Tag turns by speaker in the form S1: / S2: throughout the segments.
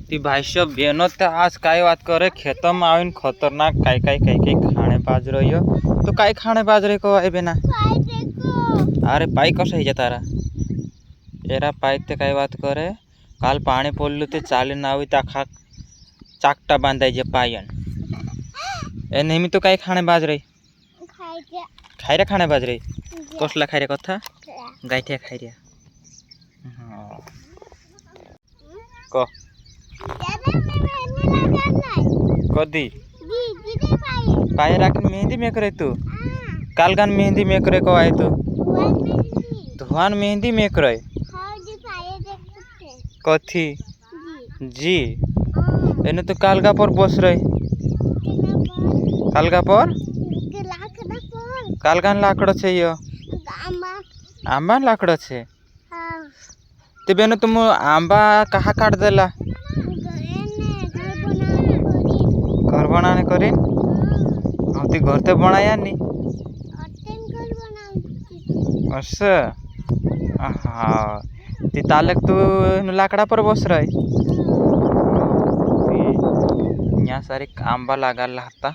S1: ती भाष्य बेनो ते आज काय बात करे खेतों में आवीन खतरनाक काय काय काय काय खाने बाज रही तो काय खाने बाज रही को है बेना अरे पाई कसं है तारा एरा पाई ते काय बात करे काल पाणी पडलं ते चाले नावी ताखा चाकटा बांधायचे पायन ए नेहमी तो काय खाने बाज रही खायरा खाने बाज रही कसला खायरा कथा गायठिया खायरा क कदी पाय राख मेहंदी में करे तू काल गान मेहंदी में करे को आए तू धुआन मेहंदी में करे कथी जी एने तो कालगा पर बस रहे कालगा पर कालगान लाकड़ छे यो आंबा लाकड़ छे ते बेनो तुम आंबा कहाँ काट देला घर बनाने करी हम ती घर ते बनाया नी असं हाँ ती तालक तू लाकड़ा पर बस रही यहाँ सारी आंबा लगा था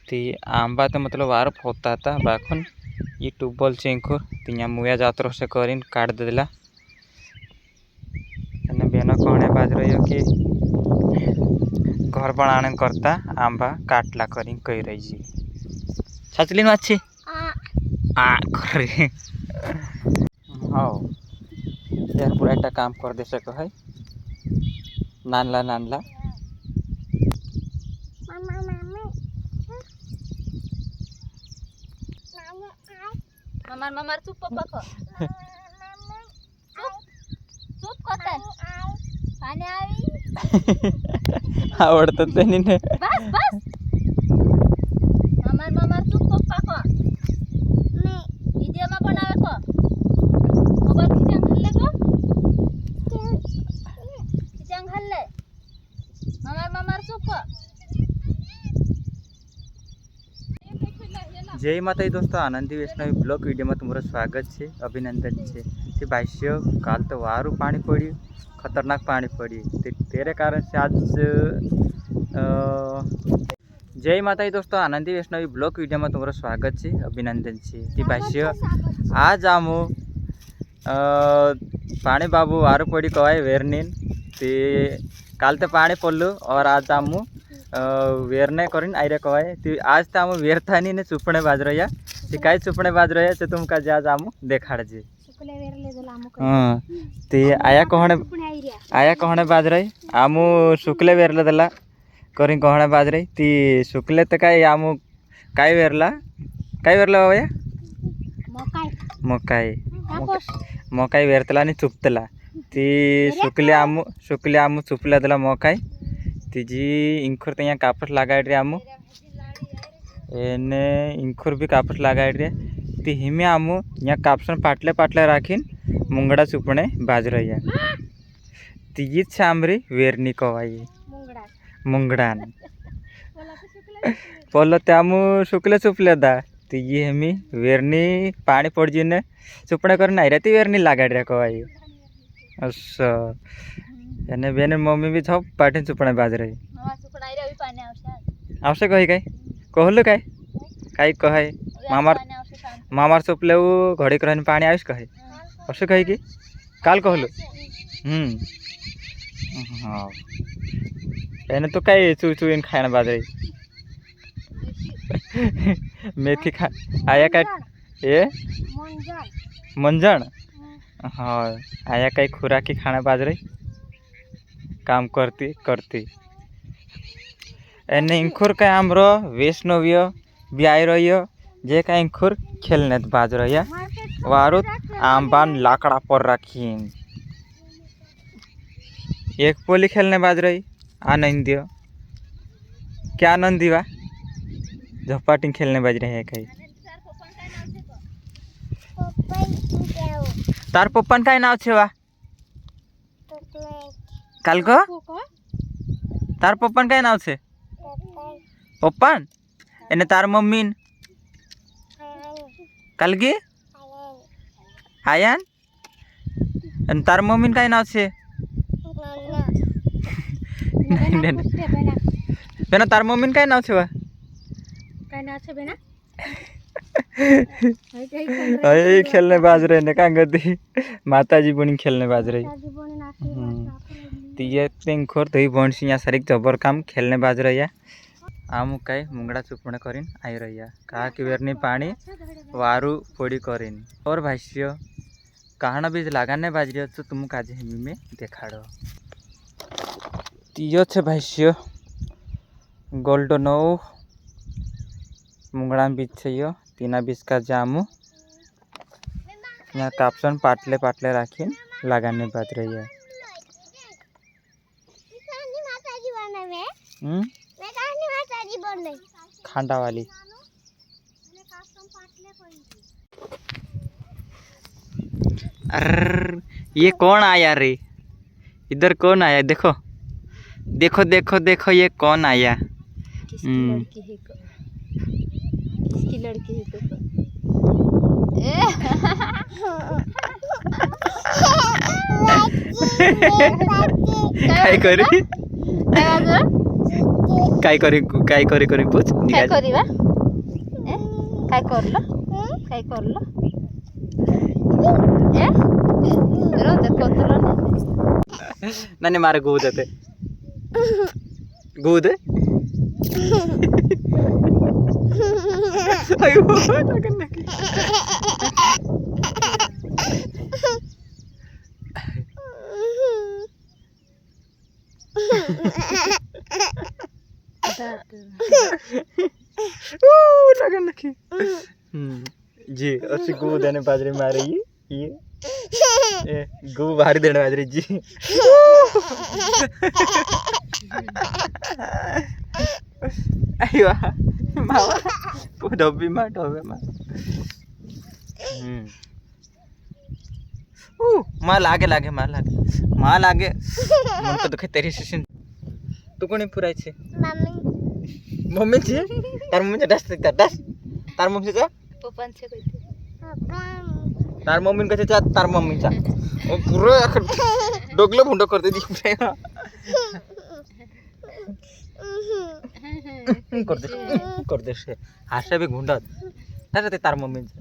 S1: ती आंबा तो मतलब वारप होता था बाखुन ये ट्यूबवेल चिंकुर तिया मुया जात्रो से करीन काट देला बेनो कहने बाज रही हो कि घर बनाने करता आंबा काटला करी कही रही जी सचलिन अच्छी करे हाँ यार पूरा एक काम कर दे सको है नानला नानला
S2: ममार ममार चुप पप्पा को चुप करते पानी आई
S1: आवडतं त्यांनी ने
S2: बस बस ममार ममार चुप पप्पा को नहीं वीडियो में बनावे को मोबाइल खिचांग हल्ले ममार ममार चुप को
S1: जय माता दोस्तों आनंदी वैष्णवी ब्लॉग वीडियो में तुम्हारा स्वागत है अभिनंदन है कि भाष्य काल तो वारू पानी पड़ी खतरनाक पानी पड़ी तेरे कारण से आज जय माता दोस्तों आनंदी वैष्णवी ब्लॉग वीडियो में तुम्हारा स्वागत है अभिनंदन है कि भाष्य आज आम पानी बाबू वारू पड़ी कवाय वेरनीन ते काल तो पानी पड़लू और आज आम वेरने करीन आयरे कवाय ती आज तो आम वेरथानी ने चुपणे बाज रहा ती काय चुपणे बाज रहा ते तुमका आज आम देखाड़जे हाँ ती आया कहने बाज रही आम शुक्ले वेरले देला करी कहने बाज रही ती शुक्ले तो काय आम काय वेरला भैया मकाई मकाई वेरतला आणि चुपतला ती शुक्ले आम चुपला देला मकाई तीजी इंखुर तो यहाँ कापस लगा रही आमू एने इंखुर भी कापस लगा रही ती हिमे आमू यहाँ कापसन पाटले पाटले राखीन मुंगड़ा चुपणे बाज रही है तीजी छामरी वेरनी कवाई मुंगड़ान पोलो ते आमू शुक्ले चुपले दा तीजी हेमी वेरनी पानी पड़जी ने चुपणे कर नहीं रहती वेरनी लगा रही कवाई असं एने बेने मम्मी भी छप पाठी चुपणे बाज रही
S2: ममा सुपणाई रे पानी
S1: आवश्यक कही काय कहलु काय काय कहे मामार चुपले घड़ी कर पानी आयुष कहे अवश्य कही कि काल कहलु हाँ एने तो काय चू चू इन खाना बाज रही मेथी खा आया काय ये मंजन हाँ आया काय खुराकी खाना बाज रही काम करती एने इंखुर का आमरो वैष्णव्य भी आई रही जे का इंखुर खेलने बाज रही वारुत आंबान लाकड़ा पर रखीन एक पोली खेलने बाज रही आनंद क्या आनंदी बा झपाटी खेलने बाज रही है कहीं तार पप्पन काय नाव छे वा काल को तार पप्पन काय नाव छे पप्पन एने तार मम्मीन काल की आयान आणि तार मम्मीन काय नाव छे बेना तार मम्मी काय नाव छेवा
S2: काय नाव છે બેના
S1: अरे खेलने बाज रहे ने कांग ती माताजी बनी खेलने बाज रही ती ये तेंखोर तही भणसी या सारिक जबर काम खेलने बाज रही आम काय मुंगड़ा चुपणे करीन आई रही कहा कि वेरनी पानी वारू फोड़ी करीन और भाष्य कहाना बीज लगाने बाज रही तो तुम काजे हिमी में देखाड़ो तीयो छे भाष्य गोल्डनो मुंगड़ा बीज छे यो तीना बीज का जामू यहाँ कापसन पाटले पाटले राखी लगाने बाज रही है खांडा वाली अर्र ये कौन आया रे इधर कौन आया देखो देखो देखो देखो ये कौन आया
S2: किसकी लड़की है तो
S1: काय करी काय करी काय करी करी पूछ
S2: काय करीवा काय करलो काय करलो रो देखो तो
S1: नानी मारे गूद ते गूद अयो लगन लगी लगन लगी जी असी गू देने बाजरी मारे ये गू बाहर देने बाजरी जी अयो मावा डब्बी मा डब्बे मा माँ लागे लागे माँ लागे मन तो दुखे तेरी शिशिन तू कोणी पुराय छे मम्मी छे तार मम्मी डस डस तार मम्मी चा
S2: पप्पा छे
S1: तार मम्मी कसे चा तार मम्मी चा पूरा डोगलं भुंड करते दी कर दे से हास्य भी गुंडात त्याचं ते तार मम्मींचं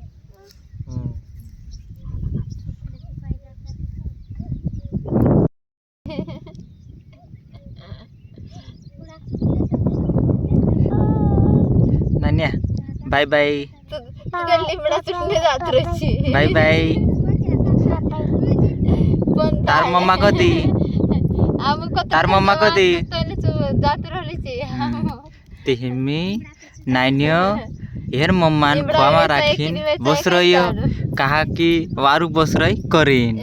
S1: नान्या बाय बाय
S2: लिमडा चुटणे जात रची
S1: बाय बाय तार मम्मा कधी तार मम्मा कधी
S2: जात रहली
S1: ते हिमी नान्य हेर मम्मान खावा राखीन बस रही कहा कि वारू बस रही करीन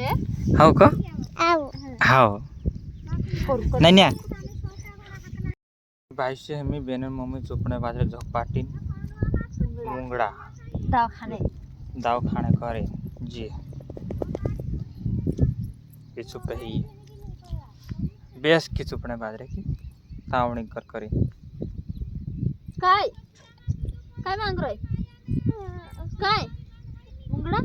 S1: हाव का हाव नान्या बाईशे हमी बेनर मम्मी चुपणे बाजरे झोपाटीन मुंगड़ा दवाखाने करे जी ये चुप ही बेस की चुपणे बाजरे की तावणी कर करी
S2: काय काय मांग रही काय मुंगड़ा